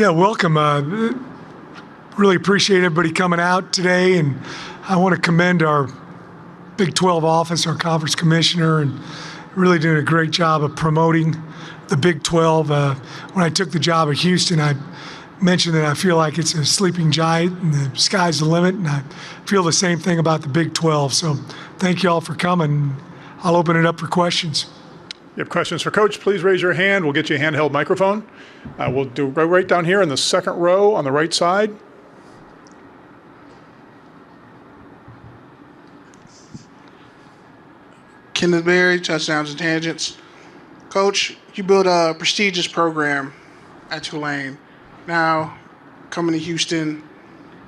Yeah, welcome. Really appreciate everybody coming out today, and I want to commend our Big 12 office, our conference commissioner, and really doing a great job of promoting the Big 12. When I took the job at Houston, I mentioned that I feel like it's a sleeping giant and the sky's the limit, and I feel the same thing about the Big 12. So thank you all for coming. I'll open it up for questions. You have questions for Coach, please raise your hand. We'll get you a handheld microphone. We'll do right down here in the second row on the right side. Kenneth Berry, Touchdowns and Tangents. Coach, you built a prestigious program at Tulane. Now, coming to Houston,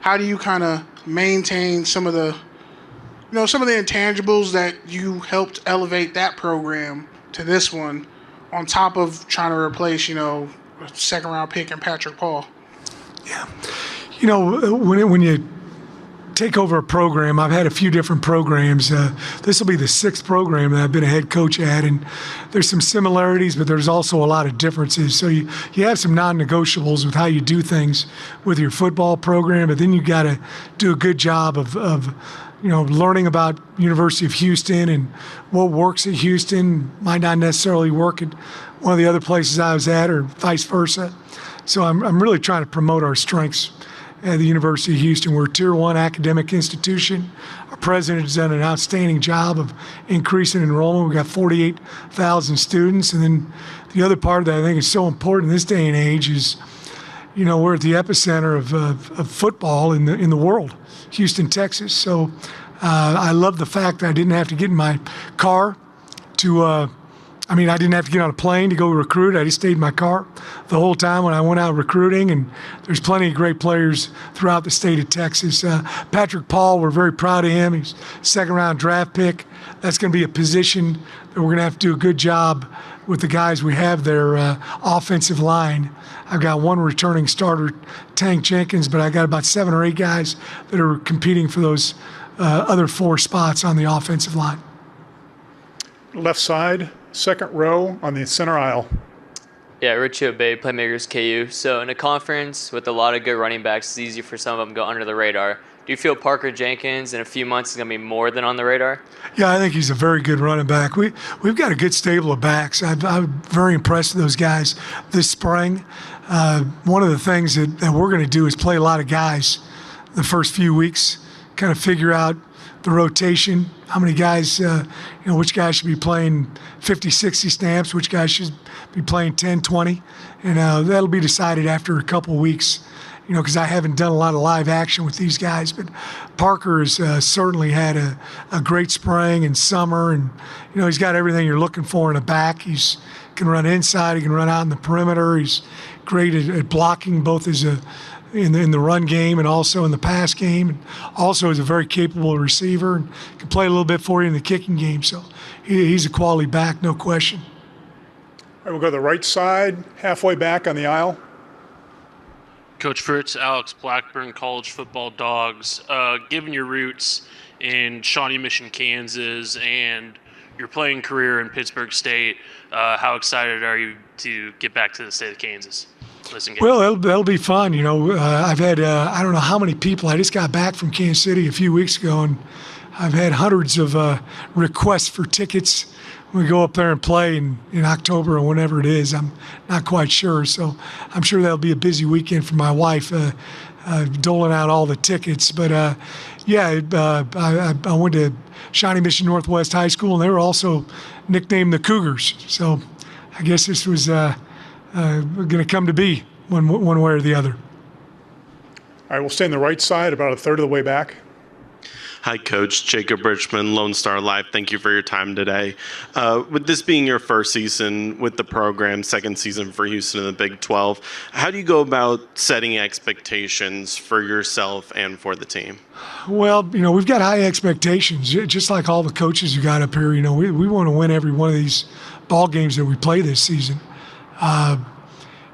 how do you kind of maintain some of the intangibles that you helped elevate that program to this one, on top of trying to replace, a second-round pick in Patrick Paul? Yeah. When you take over a program, I've had a few different programs. This will be the sixth program that I've been a head coach at, and there's some similarities, but there's also a lot of differences. So you have some non-negotiables with how you do things with your football program, but then you got to do a good job of learning about University of Houston and what works at Houston might not necessarily work at one of the other places I was at, or vice versa. So I'm really trying to promote our strengths at the University of Houston. We're a Tier 1 academic institution. Our president has done an outstanding job of increasing enrollment. We've got 48,000 students. And then the other part that I think is so important in this day and age is, we're at the epicenter of football in the world, Houston, Texas. So I love the fact that I didn't have to get in my car I didn't have to get on a plane to go recruit. I just stayed in my car the whole time when I went out recruiting, and there's plenty of great players throughout the state of Texas. Patrick Paul, we're very proud of him. He's a second-round draft pick. That's going to be a position that we're going to have to do a good job with the guys we have there, offensive line. I've got one returning starter, Tank Jenkins, but I got about 7 or 8 guys that are competing for those other 4 spots on the offensive line. Left side, second row on the center aisle. Yeah, Richie Obey, Playmakers KU. So in a conference with a lot of good running backs, it's easy for some of them to go under the radar. Do you feel Parker Jenkins in a few months is going to be more than on the radar? Yeah, I think he's a very good running back. We've got a good stable of backs. I'm very impressed with those guys this spring. One of the things that we're going to do is play a lot of guys the first few weeks, kind of figure out the rotation, how many guys, which guys should be playing 50, 60 snaps, which guys should be playing 10, 20. And that'll be decided after a couple weeks, because I haven't done a lot of live action with these guys. But Parker has certainly had a great spring and summer, and, he's got everything you're looking for in a back. He can run inside, he can run out in the perimeter. He's great at blocking, both as in the run game and also in the pass game, and also is a very capable receiver and can play a little bit for you in the kicking game. So he's a quality back, no question. All right, we'll go to the right side, halfway back on the aisle. Coach Fritz, Alex Blackburn, College Football Dogs. Given your roots in Shawnee Mission, Kansas, and your playing career in Pittsburgh State, how excited are you to get back to the state of Kansas? Well, that'll be fun. I've had, I don't know how many people. I just got back from Kansas City a few weeks ago, and I've had hundreds of requests for tickets. We go up there and play in October or whenever it is. I'm not quite sure. So I'm sure that'll be a busy weekend for my wife, doling out all the tickets. But, I went to Shawnee Mission Northwest High School, and they were also nicknamed the Cougars. So I guess this was going to come to be one way or the other. All right, we'll stay on the right side, about a third of the way back. Hi, Coach. Jacob Richmond, Lone Star Live. Thank you for your time today. With this being your first season with the program, second season for Houston in the Big 12, how do you go about setting expectations for yourself and for the team? Well, we've got high expectations, just like all the coaches who got up here. We want to win every one of these ball games that we play this season.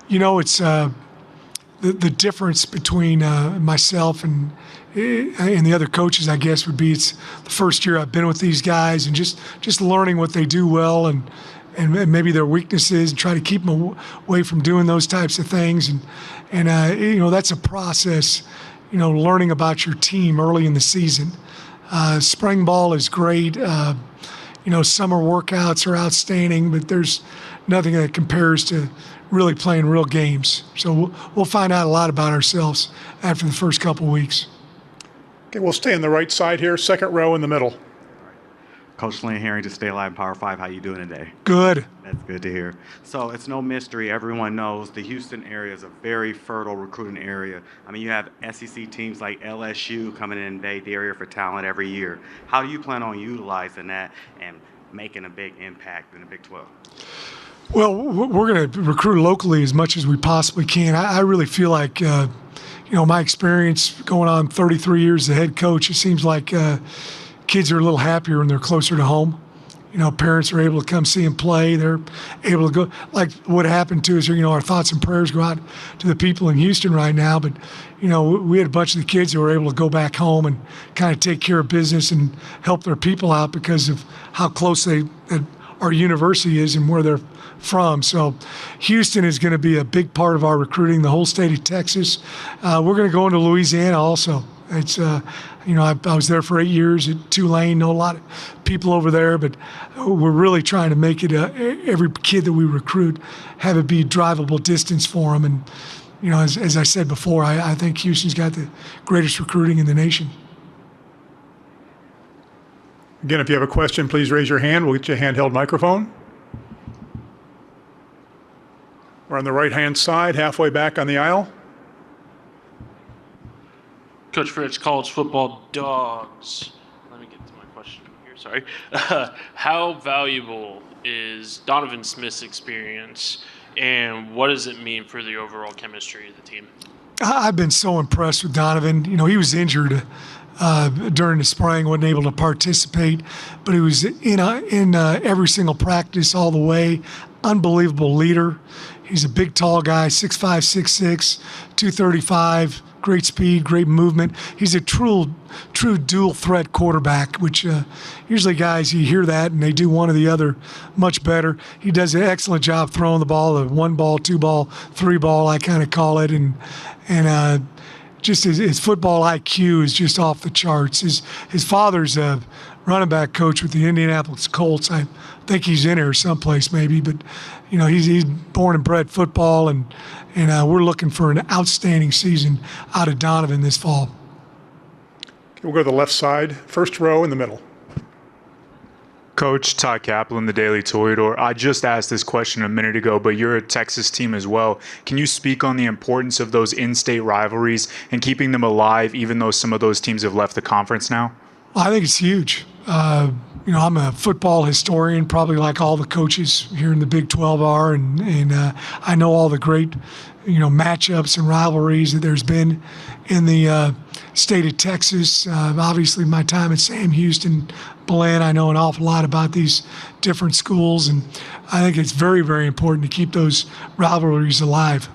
It's the difference between myself and the other coaches, I guess, would be it's the first year I've been with these guys and just learning what they do well and and maybe their weaknesses, and try to keep them away from doing those types of things. And that's a process, learning about your team early in the season. Spring ball is great. Summer workouts are outstanding, but there's nothing that compares to really playing real games. So we'll find out a lot about ourselves after the first couple of weeks. Okay, we'll stay on the right side here, second row in the middle. Coach Lynn Harrington, Stay Alive Power 5. How you doing today? Good. That's good to hear. So it's no mystery. Everyone knows the Houston area is a very fertile recruiting area. I mean, you have SEC teams like LSU coming in and invade the area for talent every year. How do you plan on utilizing that and making a big impact in the Big 12? Well, we're going to recruit locally as much as we possibly can. I really feel like, my experience going on 33 years as a head coach, it seems like kids are a little happier when they're closer to home. Parents are able to come see them play. They're able to go, like what happened to us, our thoughts and prayers go out to the people in Houston right now. But, we had a bunch of the kids who were able to go back home and kind of take care of business and help their people out because of how close our university is and where they're from. So Houston is going to be a big part of our recruiting, the whole state of Texas. We're going to go into Louisiana also. It's, I was there for 8 years at Tulane, know a lot of people over there, but we're really trying to make it every kid that we recruit, have it be drivable distance for them. And, as I said before, I think Houston's got the greatest recruiting in the nation. Again, if you have a question, please raise your hand. We'll get you a handheld microphone. We're on the right-hand side, halfway back on the aisle. Coach Fritz, college football dogs. Let me get to my question here. Sorry. How valuable is Donovan Smith's experience, and what does it mean for the overall chemistry of the team? I've been so impressed with Donovan. He was injured during the spring, wasn't able to participate, but he was in every single practice all the way. Unbelievable leader. He's a big, tall guy, 6'5", 6'6", 235, great speed, great movement. He's a true dual threat quarterback, which usually guys, you hear that and they do one or the other much better. He does an excellent job throwing the ball, the 1 ball, 2 ball, 3 ball, I kind of call it. And just his football IQ is just off the charts. His father's a running back coach with the Indianapolis Colts. I think he's in here someplace maybe, but he's born and bred football, and we're looking for an outstanding season out of Donovan this fall. We'll go to the left side, first row in the middle. Coach Todd Kaplan, the Daily Toreador. I just asked this question a minute ago, but you're a Texas team as well. Can you speak on the importance of those in-state rivalries and keeping them alive, even though some of those teams have left the conference now? Well, I think it's huge. I'm a football historian, probably like all the coaches here in the Big 12 are, and I know all the great, matchups and rivalries that there's been in the state of Texas. Obviously, my time at Sam Houston, Belen, I know an awful lot about these different schools, and I think it's very, very important to keep those rivalries alive.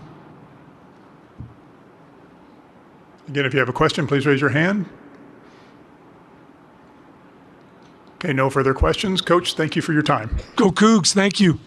Again, if you have a question, please raise your hand. Okay, no further questions. Coach, thank you for your time. Go Cougs, thank you.